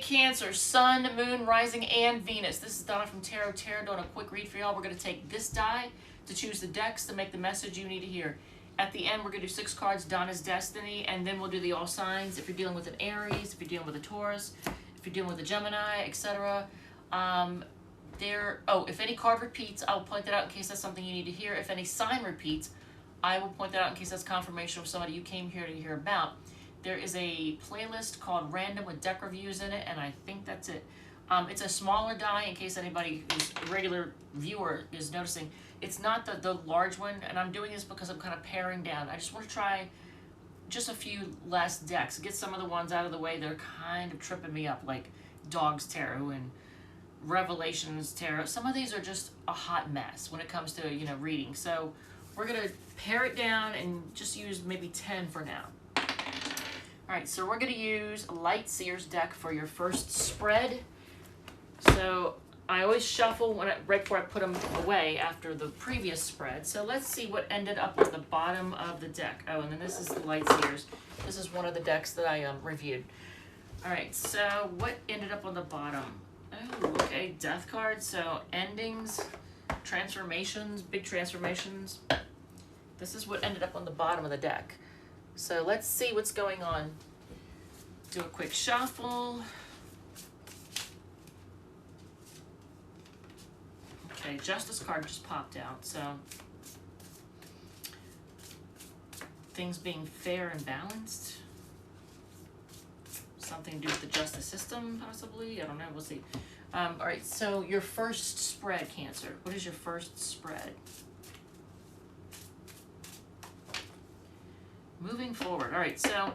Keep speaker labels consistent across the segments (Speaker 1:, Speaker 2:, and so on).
Speaker 1: Cancer, Sun, Moon, Rising, and Venus. This is Donna from Tarot doing a quick read for y'all. We're going to take this die to choose the decks to make the message you need to hear. At the end, we're going to do 6 cards, Donna's Destiny, and then we'll do the all signs. If you're dealing with an Aries, if you're dealing with a Taurus, if you're dealing with a Gemini, etc. If any card repeats, I'll point that out in case that's something you need to hear. If any sign repeats, I will point that out in case that's confirmation of somebody you came here to hear about. There is a playlist called Random with deck reviews in it, and I think that's it. It's a smaller die in case anybody who's a regular viewer is noticing. It's not the large one, and I'm doing this because I'm kind of paring down. I just want to try just a few less decks, get some of the ones out of the way that are kind of tripping me up, like Dog's Tarot and Revelations Tarot. Some of these are just a hot mess when it comes to, you know, reading. So we're going to pare it down and just use maybe 10 for now. Alright, so we're going to use Light Seer's deck for your first spread. So I always shuffle right before I put them away after the previous spread. So let's see what ended up at the bottom of the deck. Oh, and then this is the Light Seer's. This is one of the decks that I reviewed. Alright, so what ended up on the bottom? Oh, okay, Death card. So endings, transformations, big transformations. This is what ended up on the bottom of the deck. So let's see what's going on. Do a quick shuffle. Okay, Justice card just popped out. So things being fair and balanced. Something to do with the justice system, possibly. I don't know. We'll see. All right, so your first spread, Cancer. What is your first spread? Moving forward. All right, so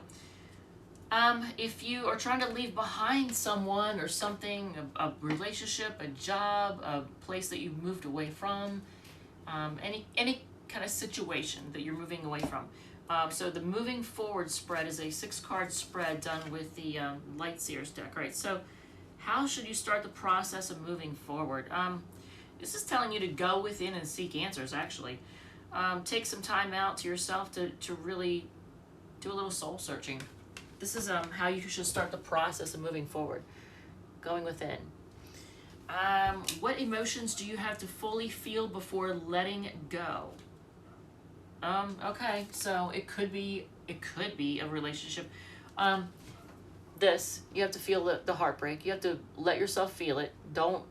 Speaker 1: if you are trying to leave behind someone or something, a relationship, a job, a place that you've moved away from, any kind of situation that you're moving away from. So the moving forward spread is a 6-card spread done with the Light Seer's deck. All right, so how should you start the process of moving forward? This is telling you to go within and seek answers, actually. Take some time out to yourself to really do a little soul searching. This is how you should start the process of moving forward, going within. What emotions do you have to fully feel before letting go? Okay, so it could be a relationship. You have to feel the heartbreak. You have to let yourself feel it. Don't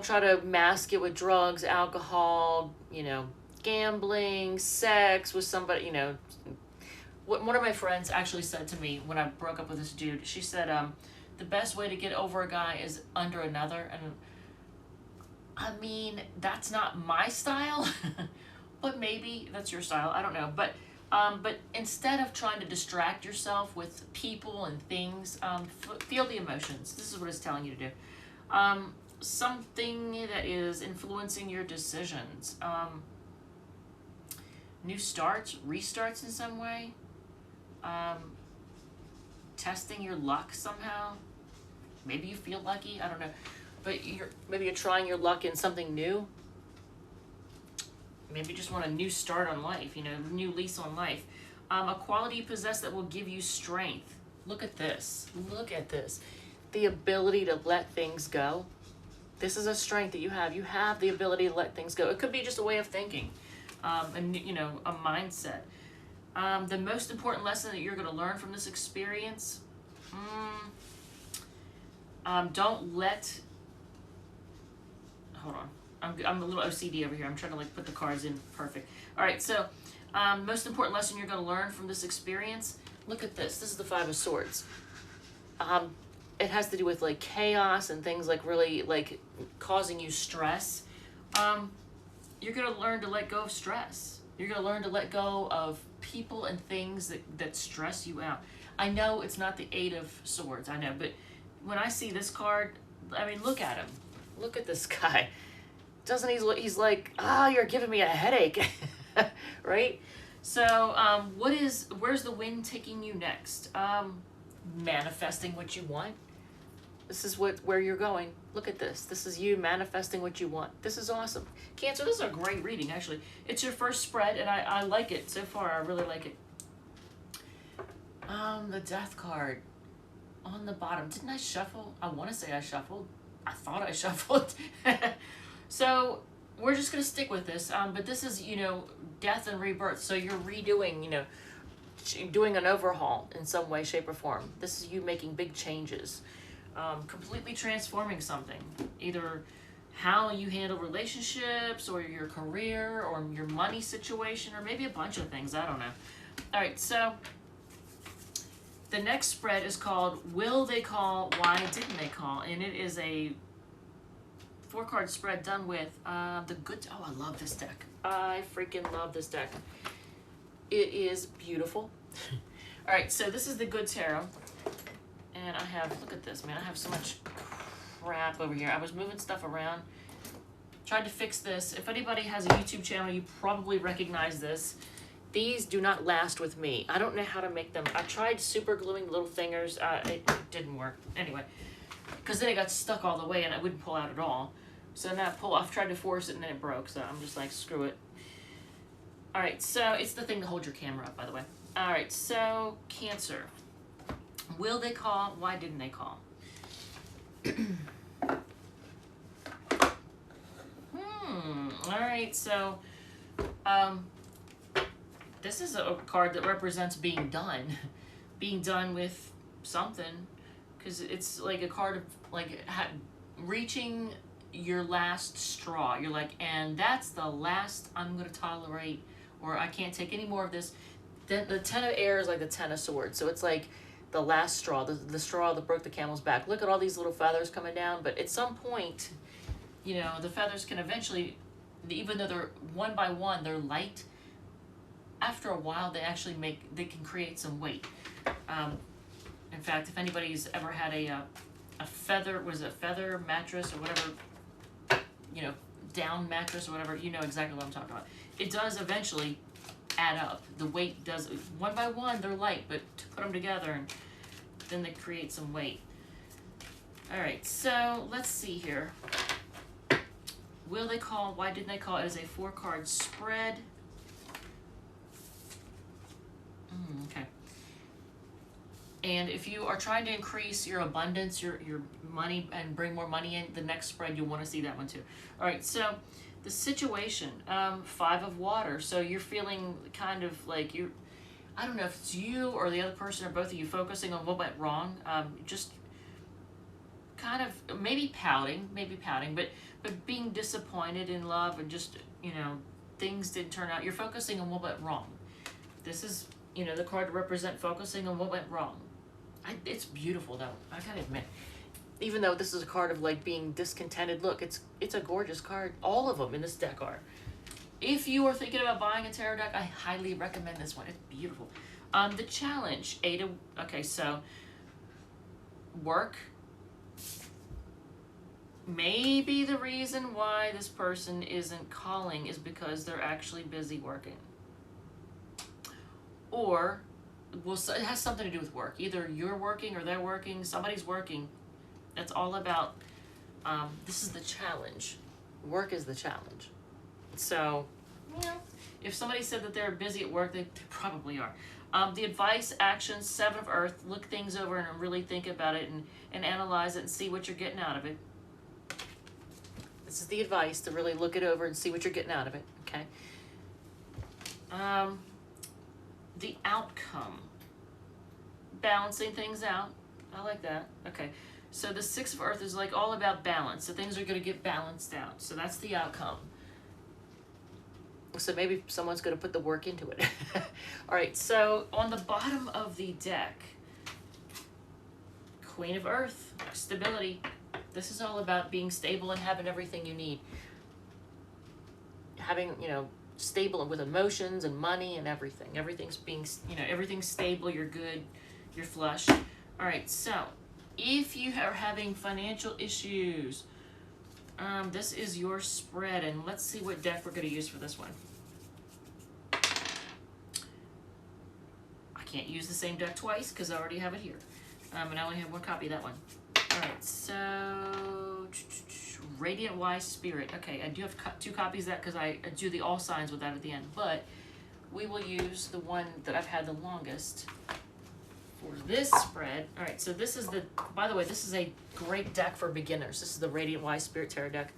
Speaker 1: try to mask it with drugs, alcohol, gambling, sex with somebody, One of my friends actually said to me when I broke up with this dude, she said, the best way to get over a guy is under another. And I mean, that's not my style, but maybe that's your style. I don't know. But instead of trying to distract yourself with people and things, feel the emotions. This is what it's telling you to do. Something that is influencing your decisions. New starts, restarts in some way. Testing your luck somehow. Maybe you feel lucky, I don't know. But maybe you're trying your luck in something new. Maybe you just want a new start on life, new lease on life. A quality you possess that will give you strength. Look at this. Look at this. The ability to let things go. This is a strength that you have. You have the ability to let things go. It could be just a way of thinking, a mindset. The most important lesson that you're going to learn from this experience, don't let, hold on. I'm a little OCD over here. I'm trying to put the cards in perfect. All right, so most important lesson you're going to learn from this experience, look at this. This is the 5 of Swords. It has to do with chaos and things really causing you stress. You're going to learn to let go of stress. You're going to learn to let go of people and things that stress you out. I know it's not the 8 of Swords, I know, but when I see this card, I mean, look at him. Look at this guy. Doesn't he's like, you're giving me a headache, right? So where's the wind taking you next? Manifesting what you want. This is where you're going. Look at this. This is you manifesting what you want. This is awesome. Cancer, this is a great reading, actually. It's your first spread, and I like it so far. I really like it. The Death card. on the bottom. Didn't I shuffle? I want to say I shuffled. I thought I shuffled. So we're just going to stick with this. But this is, you know, death and rebirth. So you're redoing, you know, doing an overhaul in some way, shape, or form. This is you making big changes. Completely transforming something. Either how you handle relationships, or your career, or your money situation, or maybe a bunch of things. I don't know. All right, so the next spread is called Will They Call, Why Didn't They Call? And it is a 4-card spread done with the good... Oh, I love this deck. I freaking love this deck. It is beautiful. All right, so this is the Good Tarot. And I have... Look at this, man. I have so much crap over here. I was moving stuff around. Tried to fix this. If anybody has a YouTube channel, you probably recognize this. These do not last with me. I don't know how to make them. I tried super gluing little fingers. It didn't work. Anyway, because then it got stuck all the way and I wouldn't pull out at all. So now I've tried to force it and then it broke. So I'm just like, screw it. All right, so it's the thing to hold your camera up, by the way. All right, so Cancer. Will they call? Why didn't they call? All right, so this is a card that represents being done. Being done with something. Because it's like a card of like reaching your last straw. You're like, and that's the last I'm going to tolerate, or I can't take any more of this. Then the Ten of Air is like the Ten of Swords. So it's like the last straw, the straw that broke the camel's back. Look at all these little feathers coming down. But at some point, you know, the feathers can eventually, even though they're one by one, they're light. After a while, they can create some weight. In fact, if anybody's ever had a feather, feather mattress or whatever, you know, down mattress or whatever, you know exactly what I'm talking about. It does eventually add up. The weight does, one by one, they're light, but to put them together, and then they create some weight. All right, so let's see here. Will they call? Why didn't they call? It is a 4-card spread. Okay. And if you are trying to increase your abundance, your money, and bring more money in, the next spread, you'll want to see that one too. All right, so the situation, 5 of Water. So you're feeling kind of like I don't know if it's you or the other person or both of you focusing on what went wrong. Just kind of maybe pouting, but being disappointed in love and just, you know, things didn't turn out. You're focusing on what went wrong. This is, you know, the card to represent focusing on what went wrong. It's beautiful though, I gotta admit. Even though this is a card of like being discontented, look, it's a gorgeous card. All of them in this deck are. If you are thinking about buying a tarot deck, I highly recommend this one. It's beautiful. The challenge, okay, so work. Maybe the reason why this person isn't calling is because they're actually busy working. Or, well, it has something to do with work. Either you're working or they're working, somebody's working. That's all about, this is the challenge. Work is the challenge. So, you know, if somebody said that they're busy at work, they probably are. The advice, action, 7 of Earth, look things over and really think about it and analyze it and see what you're getting out of it. This is the advice, to really look it over and see what you're getting out of it, okay? The outcome. Balancing things out. I like that. Okay. So the 6 of Earth is like all about balance. So things are going to get balanced out. So that's the outcome. So maybe someone's going to put the work into it. All right. So on the bottom of the deck, Queen of Earth, stability. This is all about being stable and having everything you need. Having, you know, stable with emotions and money and everything. Everything's being, you know, everything's stable. You're good. You're flush. All right. So if you are having financial issues, this is your spread, and let's see what deck we're going to use for this one. I can't use the same deck twice because I already have it here. And I only have one copy of that one. All right, so Radiant Wise Spirit. Okay, I do have 2 copies of that because I do the all signs with that at the end, but we will use the one that I've had the longest for this spread. All right, so this is the, by the way, this is a great deck for beginners. This is the Radiant Wise Spirit Tarot deck.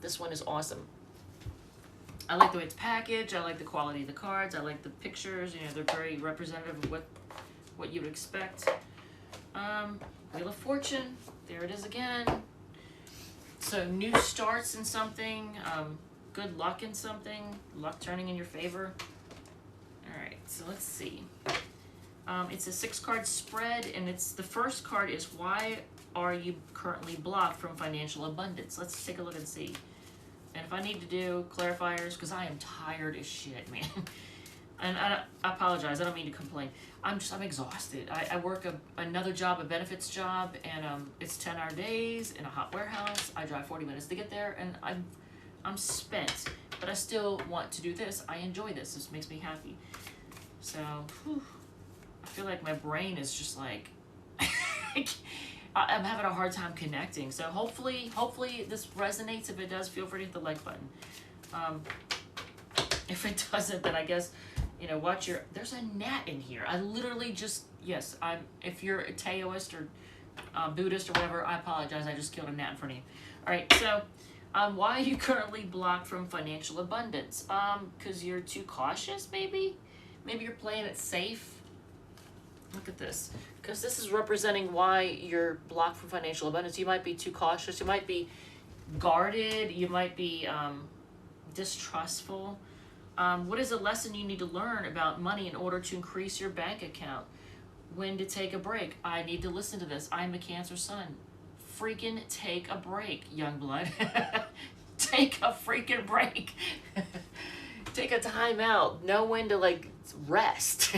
Speaker 1: This one is awesome. I like the way it's packaged. I like the quality of the cards. I like the pictures. You know, they're very representative of what you would expect. Wheel of Fortune. There it is again. So new starts in something. Good luck in something. Luck turning in your favor. All right, so let's see. It's a 6-card spread, and it's the first card is, why are you currently blocked from financial abundance? Let's take a look and see. And if I need to do clarifiers, because I am tired as shit, man. And I apologize, I don't mean to complain. I'm exhausted. I work another job, a benefits job, and it's 10-hour days in a hot warehouse. I drive 40 minutes to get there, and I'm spent. But I still want to do this. I enjoy this. This makes me happy. So, whew, I feel like my brain is just like, I'm having a hard time connecting. So hopefully this resonates. If it does, feel free to hit the like button. If it doesn't, then I guess, you know, there's a gnat in here. I literally just, yes, if you're a Taoist or Buddhist or whatever, I apologize. I just killed a gnat in front of you. All right, so why are you currently blocked from financial abundance? Because you're too cautious, maybe? Maybe you're playing it safe. Look at this. Because this is representing why you're blocked from financial abundance. You might be too cautious. You might be guarded. You might be distrustful. What is a lesson you need to learn about money in order to increase your bank account? When to take a break? I need to listen to this. I'm a Cancer sun. Freaking take a break, young blood. Take a freaking break. Take a time out. Know when to, like, rest.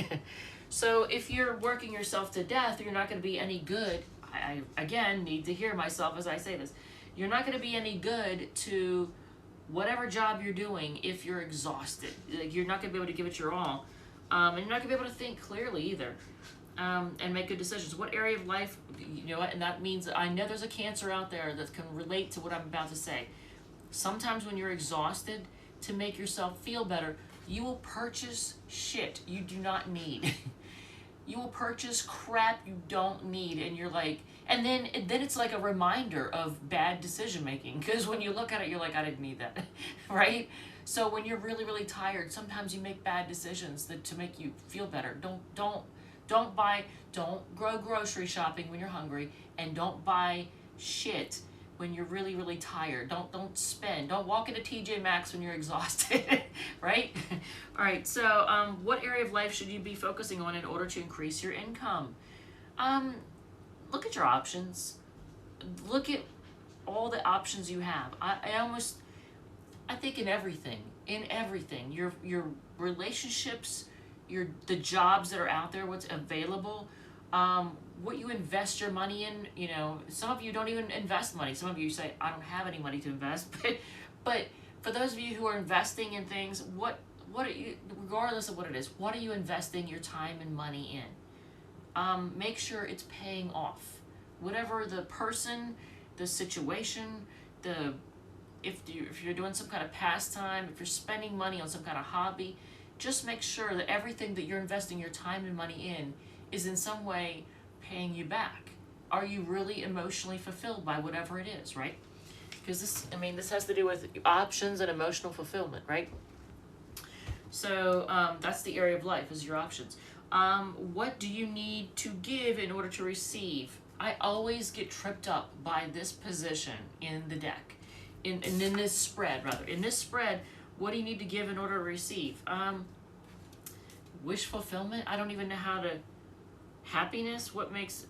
Speaker 1: So if you're working yourself to death, you're not going to be any good. I again need to hear myself as I say this. You're not going to be any good to whatever job you're doing if you're exhausted. Like, you're not going to be able to give it your all. And you're not going to be able to think clearly either. And make good decisions. What area of life, you know what, and that means, I know there's a Cancer out there that can relate to what I'm about to say. Sometimes when you're exhausted, to make yourself feel better, you will purchase shit you do not need. You will purchase crap you don't need, and you're like, and then it's like a reminder of bad decision making, because when you look at it, you're like, I didn't need that, right? So when you're really, really tired, sometimes you make bad decisions to make you feel better. Don't go grocery shopping when you're hungry, and don't buy shit when you're really, really tired. Don't spend. Don't walk into TJ Maxx when you're exhausted, right? All right, so what area of life should you be focusing on in order to increase your income? Look at your options. Look at all the options you have. I think in everything, your relationships, the jobs that are out there, what's available, what you invest your money in. You know, some of you don't even invest money. Some of you say, I don't have any money to invest. But for those of you who are investing in things, what are you, regardless of what it is, what are you investing your time and money in? Make sure it's paying off. Whatever the person, the situation, if you're doing some kind of pastime, if you're spending money on some kind of hobby, just make sure that everything that you're investing your time and money in is in some way paying you back. Are you really emotionally fulfilled by whatever it is, right? Because this has to do with options and emotional fulfillment, right? So that's the area of life, is your options. What do you need to give in order to receive? I always get tripped up by this position in the deck, in this spread, rather. In this spread, what do you need to give in order to receive? Wish fulfillment? I don't even know how to... Happiness? What makes...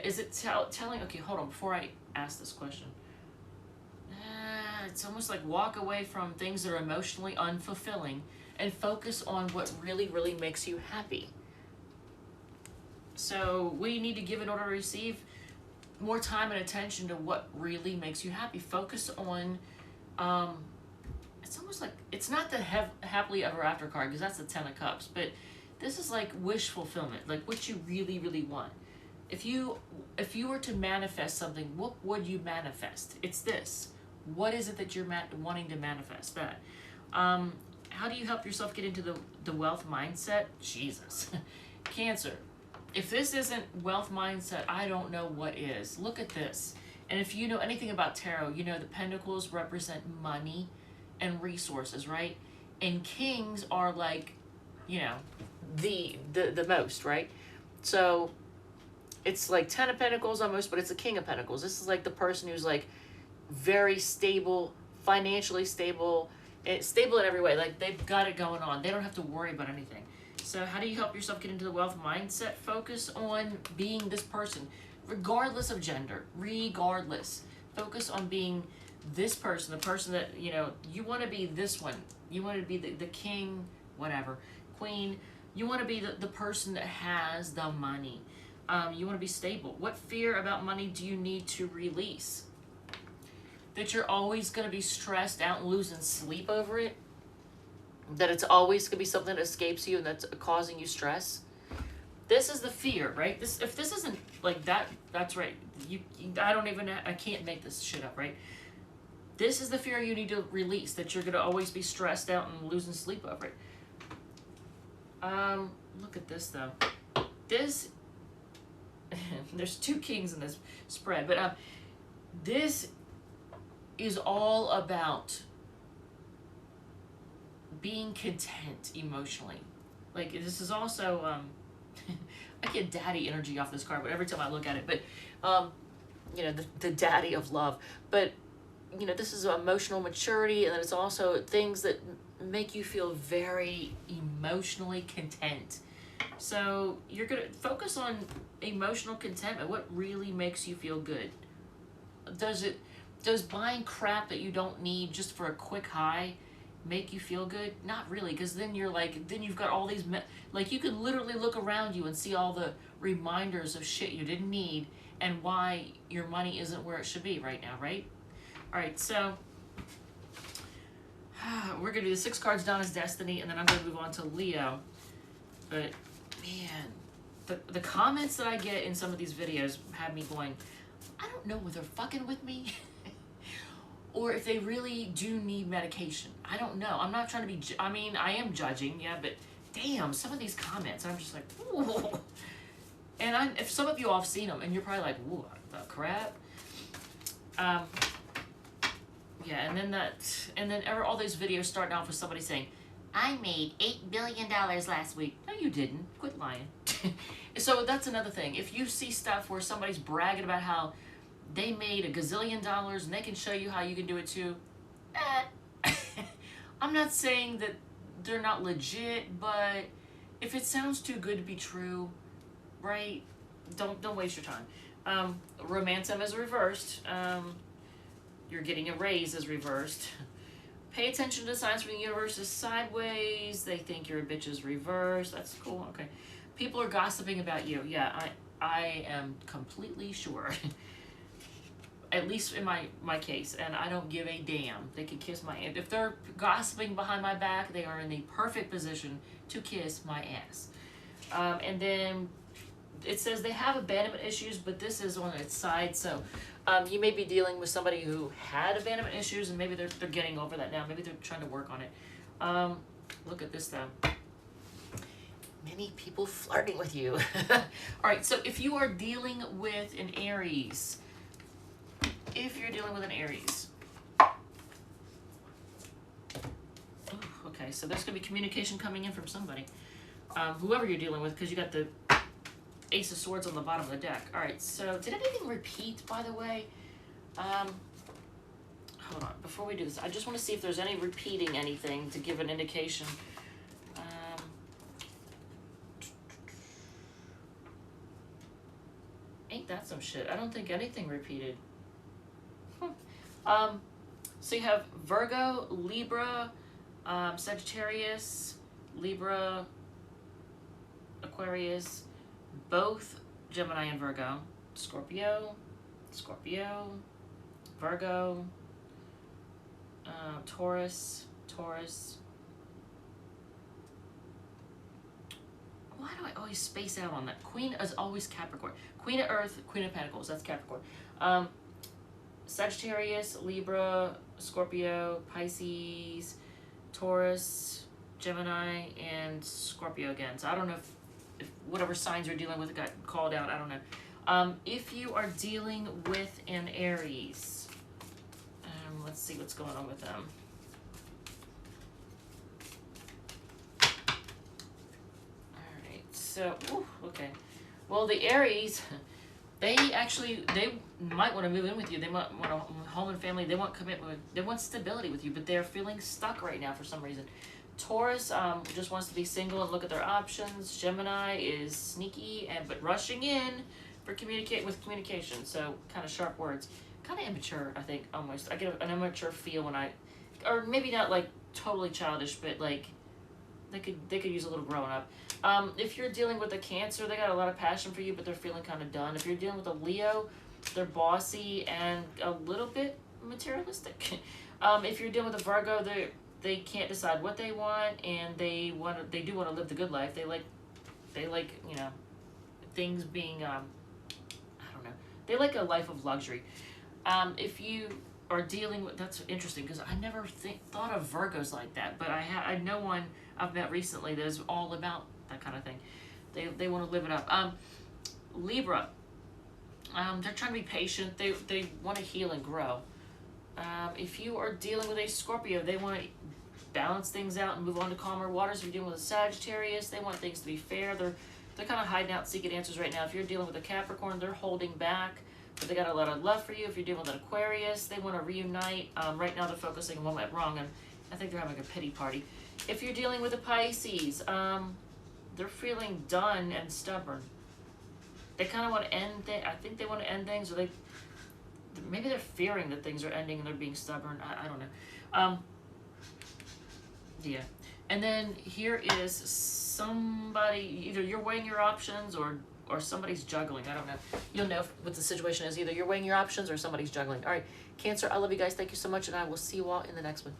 Speaker 1: Is it telling... Okay, hold on, before I ask this question. It's almost like walk away from things that are emotionally unfulfilling and focus on what really, really makes you happy. So what do you need to give in order to receive? More time and attention to what really makes you happy. Focus on... it's almost like, it's not the happily ever after card, because that's the 10 of Cups, but this is like wish fulfillment, like what you really, really want. If you were to manifest something, what would you manifest? It's this. What is it that you're wanting to manifest? That. How do you help yourself get into the wealth mindset? Jesus. Cancer. If this isn't wealth mindset, I don't know what is. Look at this. And if you know anything about tarot, you know the pentacles represent money and resources, right? And kings are like, you know, the most, right? So it's like 10 of pentacles almost, but it's a king of pentacles. This is like the person who's like very stable, financially stable, stable in every way. Like they've got it going on. They don't have to worry about anything. So how do you help yourself get into the wealth mindset? Focus on being this person, regardless of gender, regardless. Focus on being this person, the person that, you know, you want to be this one. You want to be the king, whatever, queen. You want to be the person that has the money. You want to be stable. What fear about money do you need to release? That you're always going to be stressed out and losing sleep over it? That it's always going to be something that escapes you and that's causing you stress? This is the fear, right? If this isn't like that, that's right. I can't make this shit up, right? This is the fear you need to release, that you're going to always be stressed out and losing sleep over it. Look at this, though. This, there's 2 kings in this spread, but this is all about being content emotionally. Like, this is also, I get daddy energy off this card, but every time I look at it, but, you know, the daddy of love, but, you know, this is emotional maturity, and then it's also things that make you feel very emotionally content. So you're going to focus on emotional contentment. What really makes you feel good? Does buying crap that you don't need just for a quick high make you feel good? Not really, because then you're like, then you've got all these, like you can literally look around you and see all the reminders of shit you didn't need and why your money isn't where it should be right now, right? All right, so we're going to do the 6 cards down as Destiny, and then I'm going to move on to Leo. But, man, the comments that I get in some of these videos have me going, I don't know whether they're fucking with me or if they really do need medication. I don't know. I'm not trying to be, I mean, I am judging, yeah, but damn, some of these comments, I'm just like, ooh. And if some of you all have seen them, and you're probably like, what the crap? Yeah, and then all these videos starting off with somebody saying, I made $8 billion last week. No, you didn't. Quit lying. So that's another thing. If you see stuff where somebody's bragging about how they made $1 gazillion and they can show you how you can do it too, I'm not saying that they're not legit, but if it sounds too good to be true, right? Don't waste your time. Romancem is reversed. You're getting a raise is reversed. Pay attention to signs from the universe is sideways. They think your bitch is reversed. That's cool. Okay. People are gossiping about you. Yeah, I am completely sure. At least in my case. And I don't give a damn. They can kiss my ass. If they're gossiping behind my back, they are in the perfect position to kiss my ass. And then it says they have abandonment issues, but this is on its side. So you may be dealing with somebody who had abandonment issues, and maybe they're getting over that now. Maybe they're trying to work on it. Look at this, though. Many people flirting with you. All right, so if you are dealing with an Aries, okay, so there's going to be communication coming in from somebody. Whoever you're dealing with, because you got the Ace of Swords on the bottom of the deck. All right, so did anything repeat, by the way? Hold on, before we do this, I just want to see if there's any repeating anything to give an indication. Ain't that some shit? I don't think anything repeated. So you have Virgo, Libra, Sagittarius, Libra, Aquarius, both Gemini and Virgo, Scorpio, Virgo, Taurus. Why do I always space out on that? Queen is always Capricorn. Queen of Earth, Queen of Pentacles, that's Capricorn. Sagittarius, Libra, Scorpio, Pisces, Taurus, Gemini, and Scorpio again. So I don't know if whatever signs you're dealing with got called out. I don't know. If you are dealing with an Aries, let's see what's going on with them. Alright, so, okay. Well, the Aries, they might want to move in with you. They might want a home and family. They want commitment. They want stability with you, but they're feeling stuck right now for some reason. Taurus just wants to be single and look at their options. Gemini is sneaky but rushing in for communication. So kind of sharp words, kind of immature. I think almost. I get an immature feel when or maybe not like totally childish, but like they could use a little growing up. If you're dealing with a Cancer, they got a lot of passion for you, but they're feeling kind of done. If you're dealing with a Leo, they're bossy and a little bit materialistic. If you're dealing with a Virgo, they can't decide what they want, and they do want to live the good life. They like things being I don't know. They like a life of luxury. If you are dealing with, that's interesting because I never thought of Virgos like that, but I know one I've met recently that is all about that kind of thing. They want to live it up. Libra, they're trying to be patient. They want to heal and grow. If you are dealing with a Scorpio, they want to balance things out and move on to calmer waters. If you're dealing with a Sagittarius, they want things to be fair. They're kind of hiding out, seeking answers right now. If you're dealing with a Capricorn, they're holding back, but they got a lot of love for you. If you're dealing with an Aquarius, they want to reunite. Right now they're focusing on what went wrong, and I think they're having a pity party. If you're dealing with a Pisces, they're feeling done and stubborn. They kind of want to end things. I think they want to end things, or maybe they're fearing that things are ending and they're being stubborn. I don't know. Yeah. And then here is somebody, either you're weighing your options or somebody's juggling. I don't know. You'll know what the situation is. Either you're weighing your options or somebody's juggling. All right, Cancer, I love you guys. Thank you so much, and I will see you all in the next one.